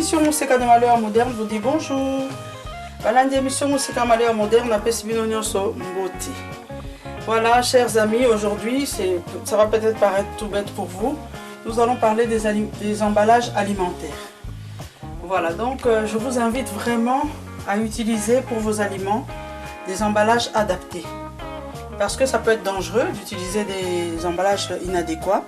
émission Musika de Malheur Moderne vous dit bonjour. Balandi émission Musika Malheur Moderne appelle Sibinonio So Mboti. Voilà, chers amis, aujourd'hui, ça va peut-être paraître tout bête pour vous. Nous allons parler des emballages alimentaires. Voilà, donc je vous invite vraiment à utiliser pour vos aliments des emballages adaptés. Parce que ça peut être dangereux d'utiliser des emballages inadéquats.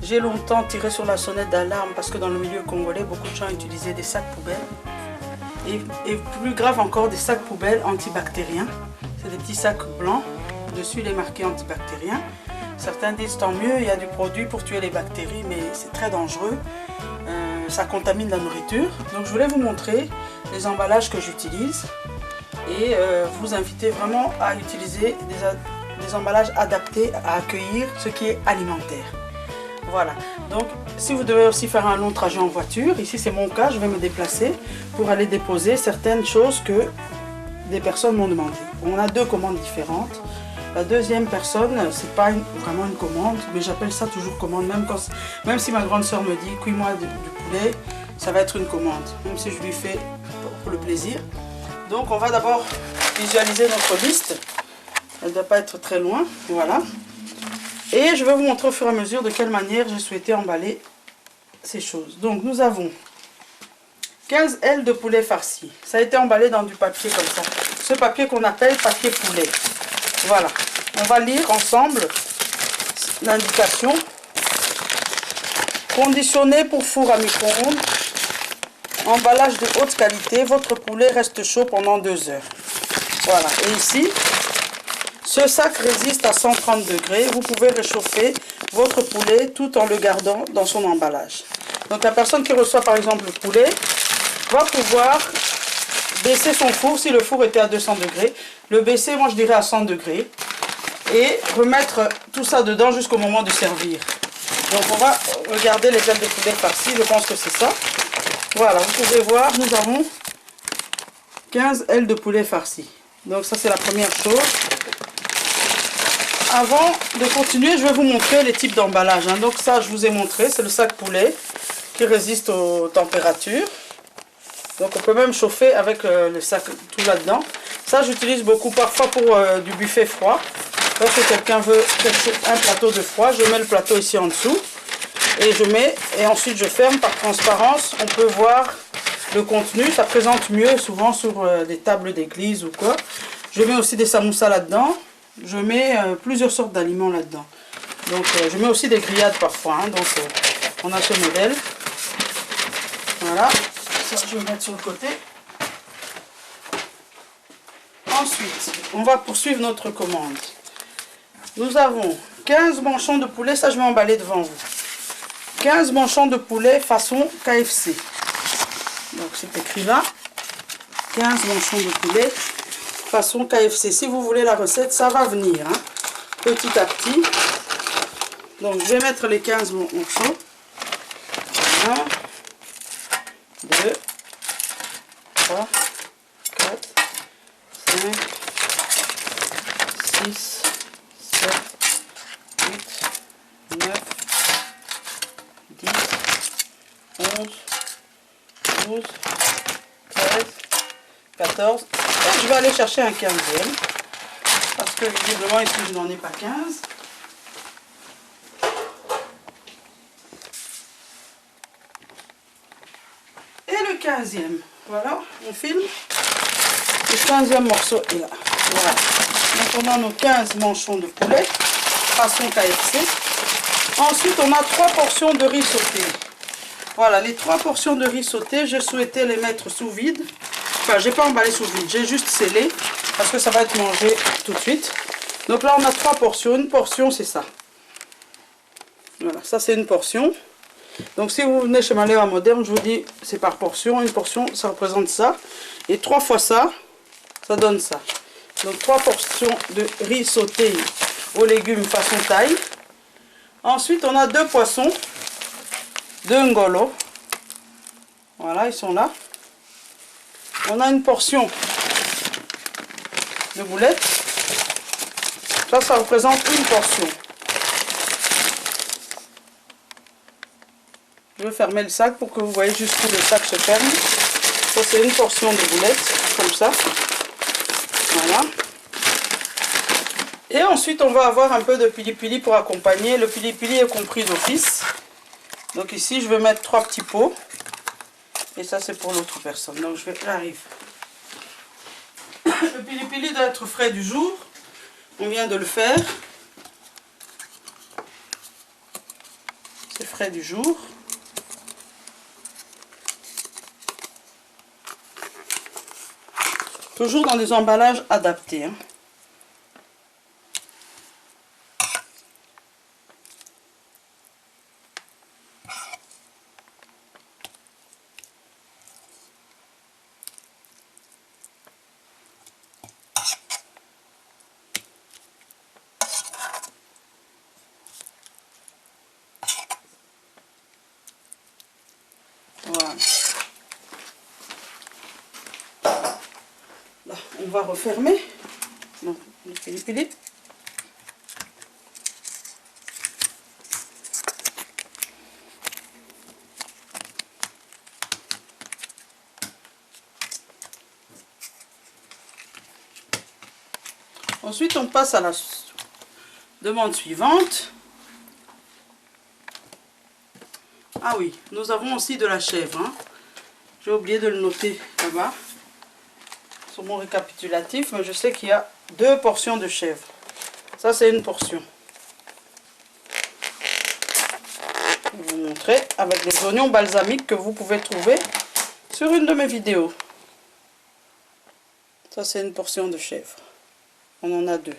J'ai longtemps tiré sur la sonnette d'alarme parce que dans le milieu congolais, beaucoup de gens utilisaient des sacs poubelles. Et plus grave encore, des sacs poubelles antibactériens. C'est des petits sacs blancs. Dessus, il est marqué antibactérien. Certains disent tant mieux, il y a du produit pour tuer les bactéries, mais c'est très dangereux. Ça contamine la nourriture. Donc je voulais vous montrer les emballages que j'utilise et vous inviter vraiment à utiliser des emballages adaptés à accueillir ce qui est alimentaire. Voilà, donc si vous devez aussi faire un long trajet en voiture, ici c'est mon cas, je vais me déplacer pour aller déposer certaines choses que des personnes m'ont demandé. On a deux commandes différentes. La deuxième personne, c'est pas vraiment une commande, mais j'appelle ça toujours commande, même si ma grande soeur me dit cuis-moi du poulet, ça va être une commande, même si je lui fais pour le plaisir. Donc on va d'abord visualiser notre liste, elle ne doit pas être très loin, voilà. Et je vais vous montrer au fur et à mesure de quelle manière j'ai souhaité emballer ces choses. Donc nous avons 15 ailes de poulet farci. Ça a été emballé dans du papier comme ça. Ce papier qu'on appelle papier poulet. Voilà. On va lire ensemble l'indication. Conditionné pour four à micro-ondes. Emballage de haute qualité. Votre poulet reste chaud pendant 2 heures. Voilà. Et ici... ce sac résiste à 130 degrés. Vous pouvez réchauffer votre poulet tout en le gardant dans son emballage. Donc la personne qui reçoit par exemple le poulet va pouvoir baisser son four. Si le four était à 200 degrés, le baisser, moi je dirais à 100 degrés. Et remettre tout ça dedans jusqu'au moment de servir. Donc on va regarder les ailes de poulet farcies. Je pense que c'est ça. Voilà, vous pouvez voir, nous avons 15 ailes de poulet farcies. Donc ça c'est la première chose. Avant de continuer, je vais vous montrer les types d'emballage. Donc ça, je vous ai montré, c'est le sac poulet qui résiste aux températures. Donc on peut même chauffer avec le sac tout là-dedans. Ça, j'utilise beaucoup parfois pour du buffet froid. Lorsque quelqu'un veut un plateau de froid, je mets le plateau ici en dessous. Et ensuite je ferme par transparence. On peut voir le contenu. Ça présente mieux souvent sur des tables d'église ou quoi. Je mets aussi des samoussas là-dedans. Je mets plusieurs sortes d'aliments là-dedans. Donc je mets aussi des grillades parfois. Donc on a ce modèle. Voilà. Ça je vais mettre sur le côté. Ensuite, on va poursuivre notre commande. Nous avons 15 manchons de poulet. Ça je vais emballer devant vous. 15 manchons de poulet façon KFC. Donc c'est écrit là. 15 manchons de poulet. Façon KFC. Si vous voulez la recette, ça va venir hein, petit à petit. Donc je vais mettre les 15 morceaux. 1, 2, 3, 4, 5, 6, 7, 8, 9, 10, 11, 12, 13, 14. Je vais aller chercher un 15e parce que visiblement ici je n'en ai pas 15. Et le 15e, voilà, on filme. Le 15e morceau est là. Voilà. Donc on a nos 15 manchons de poulet, façon KFC. Ensuite on a 3 portions de riz sauté. Voilà, les 3 portions de riz sauté, je souhaitais les mettre sous vide. Enfin, j'ai pas emballé sous vide, j'ai juste scellé parce que ça va être mangé tout de suite. Donc là, on a 3 portions. Une portion, c'est ça. Voilà, ça c'est une portion. Donc si vous venez chez Malheur Moderne, je vous dis, c'est par portion. Une portion, ça représente ça. Et 3 fois ça, ça donne ça. Donc 3 portions de riz sauté aux légumes façon taille. Ensuite, on a 2 poissons de ngolo. Voilà, ils sont là. On a une portion de boulettes. Ça représente une portion. Je vais fermer le sac pour que vous voyez jusqu'où le sac se ferme. Ça c'est une portion de boulettes, comme ça. Voilà. Et ensuite on va avoir un peu de pili-pili pour accompagner. Le pili-pili est compris d'office. Donc ici je vais mettre 3 petits pots. Et ça c'est pour l'autre personne. Donc j'arrive. Le pili-pili doit être frais du jour. On vient de le faire. C'est frais du jour. Toujours dans des emballages adaptés. Hein. Voilà. Là, on va refermer. Donc, le pili-pili. Ensuite, on passe à la demande suivante. Ah oui, nous avons aussi de la chèvre. Hein. J'ai oublié de le noter là-bas. Sur mon récapitulatif, mais je sais qu'il y a 2 portions de chèvre. Ça, c'est une portion. Je vais vous montrer avec les oignons balsamiques que vous pouvez trouver sur une de mes vidéos. Ça, c'est une portion de chèvre. On en a 2.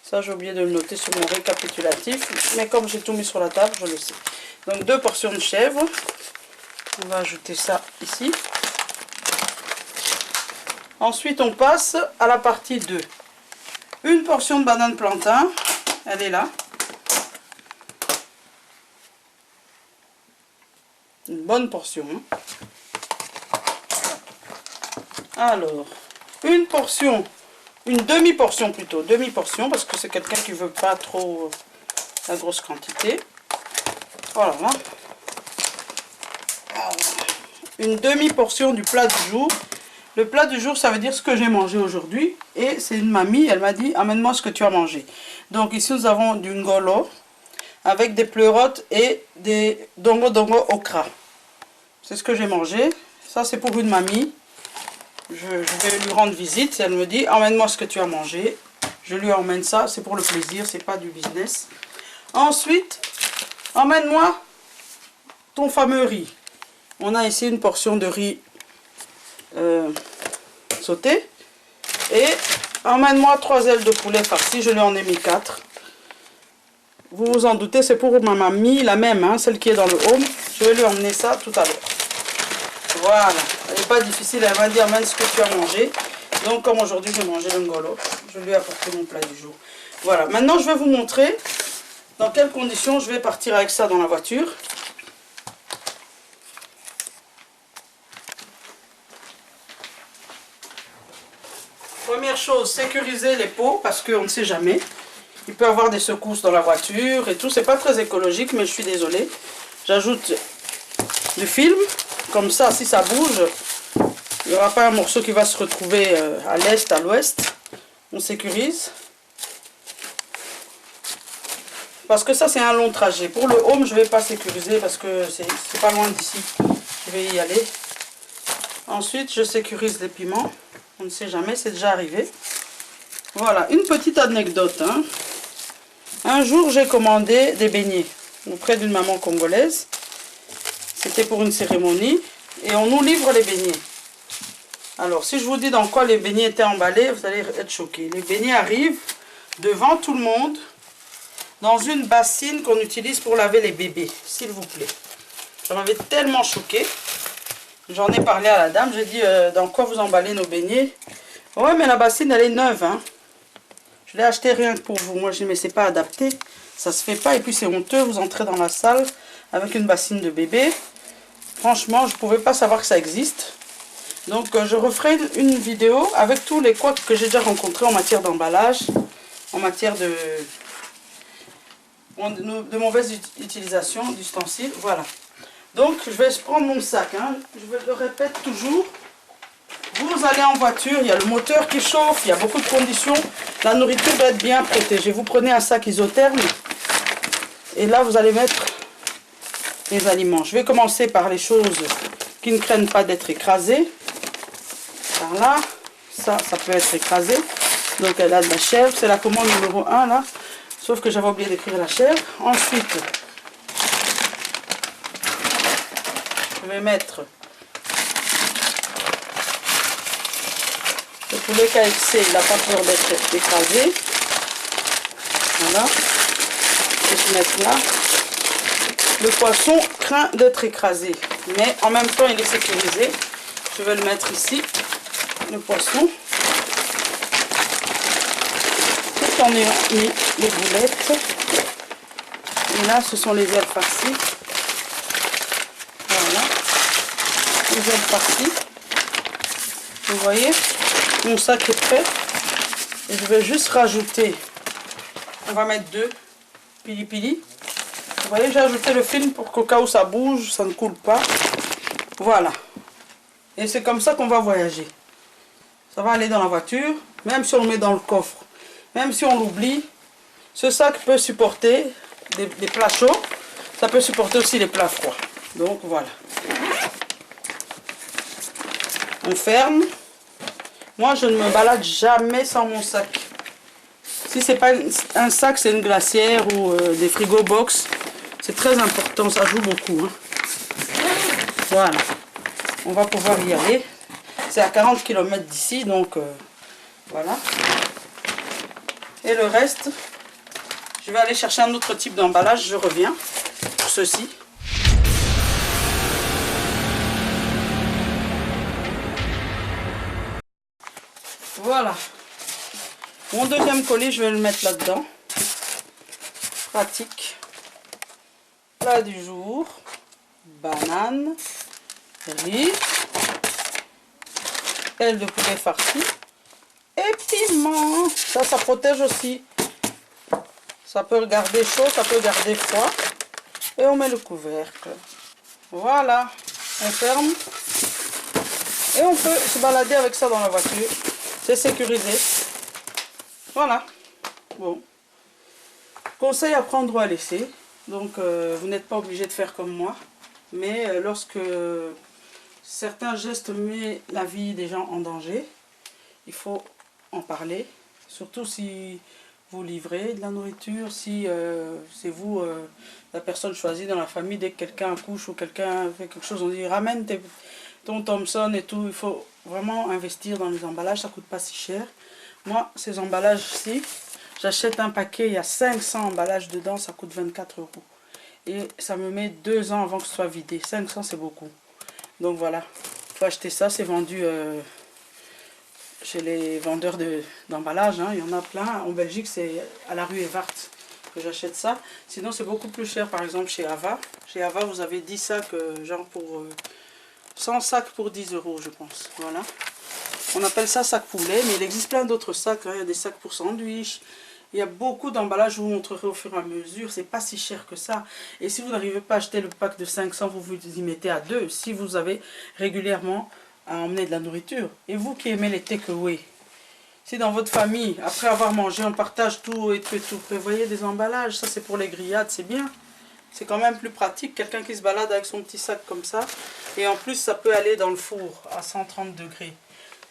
Ça, j'ai oublié de le noter sur mon récapitulatif, mais comme j'ai tout mis sur la table, je le sais. Donc 2 portions de chèvre. On va ajouter ça ici. Ensuite, on passe à la partie 2. Une portion de banane plantain. Elle est là. Une bonne portion. Hein. Alors, une portion, une demi-portion plutôt. Demi-portion parce que c'est quelqu'un qui ne veut pas trop la grosse quantité. Voilà. Une demi-portion du plat du jour. Le plat du jour, ça veut dire ce que j'ai mangé aujourd'hui. Et c'est une mamie, elle m'a dit, amène-moi ce que tu as mangé. Donc ici, nous avons du ngolo avec des pleurotes et des dongo okra. C'est ce que j'ai mangé. Ça, c'est pour une mamie. Je vais lui rendre visite. Elle me dit, emmène-moi ce que tu as mangé. Je lui emmène ça. C'est pour le plaisir, c'est pas du business. Ensuite, emmène-moi ton fameux riz. On a ici une portion de riz sauté. Et emmène-moi 3 ailes de poulet farcies. Je lui en ai mis 4. Vous vous en doutez, c'est pour ma mamie, la même, hein, celle qui est dans le home. Je vais lui emmener ça tout à l'heure. Voilà. Elle n'est pas difficile. Elle m'a dit, emmène ce que tu as mangé. Donc, comme aujourd'hui, j'ai mangé le ngolo, je lui ai apporté mon plat du jour. Voilà. Maintenant, je vais vous montrer dans quelles conditions je vais partir avec ça dans la voiture. Première chose, sécuriser les pots parce qu'on ne sait jamais. Il peut y avoir des secousses dans la voiture et tout. C'est pas très écologique, mais je suis désolée. J'ajoute du film. Comme ça, si ça bouge, il n'y aura pas un morceau qui va se retrouver à l'est, à l'ouest. On sécurise. Parce que ça, c'est un long trajet. Pour le home, je ne vais pas sécuriser parce que c'est pas loin d'ici. Je vais y aller. Ensuite, je sécurise les piments. On ne sait jamais, c'est déjà arrivé. Voilà, une petite anecdote. Hein. Un jour, j'ai commandé des beignets auprès d'une maman congolaise. C'était pour une cérémonie. Et on nous livre les beignets. Alors, si je vous dis dans quoi les beignets étaient emballés, vous allez être choqués. Les beignets arrivent devant tout le monde dans une bassine qu'on utilise pour laver les bébés, s'il vous plaît. Ça m'avait tellement choqué. J'en ai parlé à la dame, j'ai dit dans quoi vous emballez nos beignets? Ouais, mais la bassine elle est neuve. Hein. Je l'ai acheté rien que pour vous. Moi je dis mais c'est pas adapté, ça se fait pas et puis c'est honteux. Vous entrez dans la salle avec une bassine de bébé. Franchement, je pouvais pas savoir que ça existe. Donc je referai une vidéo avec tous les couacs que j'ai déjà rencontrés en matière d'emballage, en matière de mauvaise utilisation d'ustensiles. Voilà. Donc je vais prendre mon sac, hein. Je le répète toujours. Vous allez en voiture, il y a le moteur qui chauffe, il y a beaucoup de conditions. La nourriture doit être bien protégée. Vous prenez un sac isotherme et là vous allez mettre les aliments. Je vais commencer par les choses qui ne craignent pas d'être écrasées. Par là, ça peut être écrasé. Donc elle a de la chèvre, c'est la commande numéro 1 là. Sauf que j'avais oublié d'écrire la chèvre. Ensuite, je vais mettre le poulet KFC, il n'a pas peur d'être écrasé. Voilà. Je vais mettre là. Le poisson craint d'être écrasé, mais en même temps il est sécurisé. Je vais le mettre ici, le poisson. Tout en ayant mis les boulettes. Et là ce sont les ailes farcies. Voilà. Les ailes farcies. Vous voyez, mon sac est prêt. Et je vais juste rajouter, on va mettre 2 pili pili. Vous voyez, j'ai ajouté le film pour qu'au cas où ça bouge, ça ne coule pas. Voilà. Et c'est comme ça qu'on va voyager. Ça va aller dans la voiture, même si on le met dans le coffre. Même si on l'oublie, ce sac peut supporter des plats chauds. Ça peut supporter aussi les plats froids. Donc voilà. On ferme. Moi, je ne me balade jamais sans mon sac. Si c'est pas un sac, c'est une glacière ou des frigos box. C'est très important, ça joue beaucoup. Hein. Voilà. On va pouvoir y aller. C'est à 40 km d'ici, donc voilà. Et le reste, je vais aller chercher un autre type d'emballage. Je reviens pour ceci. Voilà. Mon deuxième colis, je vais le mettre là-dedans. Pratique. Plat du jour. Banane. Riz. Aile de poulet farci. Et piment. Ça protège aussi. Ça peut garder chaud, ça peut garder froid. Et on met le couvercle. Voilà. On ferme. Et on peut se balader avec ça dans la voiture. C'est sécurisé. Voilà. Bon. Conseil à prendre ou à laisser. Donc vous n'êtes pas obligé de faire comme moi. Mais lorsque certains gestes mettent la vie des gens en danger, il faut en parler. Surtout si vous livrez de la nourriture, si c'est vous la personne choisie dans la famille. Dès que quelqu'un accouche ou quelqu'un fait quelque chose, on dit ramène ton Thompson et tout. Il faut vraiment investir dans les emballages, ça coûte pas si cher. Moi, ces emballages-ci, j'achète un paquet, il y a 500 emballages dedans, ça coûte 24 € et ça me met 2 ans avant que ce soit vidé. 500 c'est beaucoup. Donc voilà, il faut acheter ça, c'est vendu chez les vendeurs d'emballage, hein. Il y en a plein. En Belgique, c'est à la rue Evart que j'achète ça. Sinon, c'est beaucoup plus cher, par exemple, chez Ava. Chez Ava, vous avez 10 sacs, genre pour 100 sacs pour 10 € je pense. Voilà. On appelle ça sac poulet, mais il existe plein d'autres sacs. Hein. Il y a des sacs pour sandwich. Il y a beaucoup d'emballages, je vous montrerai au fur et à mesure. C'est pas si cher que ça. Et si vous n'arrivez pas à acheter le pack de 500, vous vous y mettez à 2. Si vous avez régulièrement à emmener de la nourriture. Et vous qui aimez les takeaway, si dans votre famille, après avoir mangé, on partage tout et que tout, prévoyez des emballages. Ça, c'est pour les grillades, c'est bien. C'est quand même plus pratique. Quelqu'un qui se balade avec son petit sac comme ça. Et en plus, ça peut aller dans le four à 130 degrés.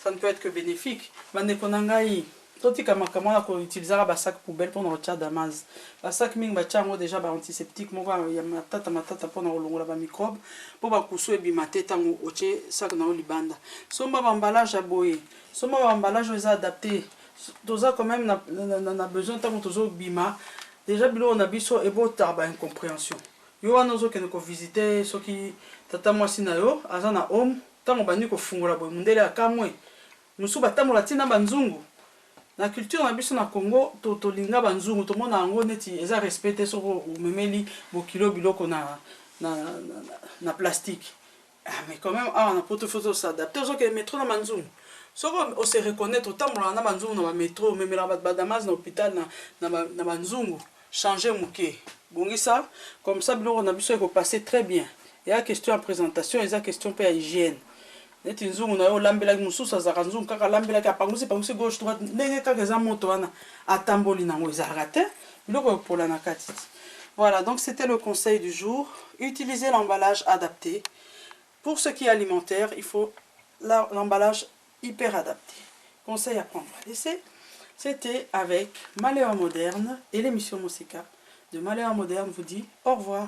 Ça ne peut être que bénéfique. Mandekonangai, toti kama ko utilisera ba sac poubelle pour le chat d'amaz. Ba sac ming ba chango déjà ba antiseptique mo ya matata pour na longola ba microbe pour ba kusu e bimate tango oche sac na libanda. Somba ba emballage aboye. Somba ba emballage les adapté. Doza quand même na besoin tango tozo bima. Déjà bilo on a biso e bo tarba incompréhension. Yo anozo ke ko visiter soki tata mwasi na yo azana homme tango bandi ko fungola boy mundele akamwe. Musu batamola tina banzungu. Na culture na biso na Congo to linga banzungu to mona ngo neti eza respecté soko umemeli bo kilo biloko na plastique. Ah mais quand même on a poto photo s'adapter aux que métro na banzungu. Soko on se reconnaître tamola na banzungu na métro memela badamaz na hôpital na banzungu changer muke. Bongi ça comme ça biloko na biso ko passer très bien. Il y a question en présentation, il y a question pour hygiène. Neti nzungu na yo lambela mususu azaka nzungu kaka lambela ka pangusi gauche droite ndenge kaka eza moto wana atamboli nango ezalaka te biloko yopola na kati. Voilà, donc c'était le conseil du jour. Utilisez l'emballage adapté. Pour ce qui est alimentaire, il faut l'emballage hyper adapté. Conseil à prendre à laisser. C'était avec Malheur Moderne et l'émission Mosika de Malheur Moderne vous dit au revoir.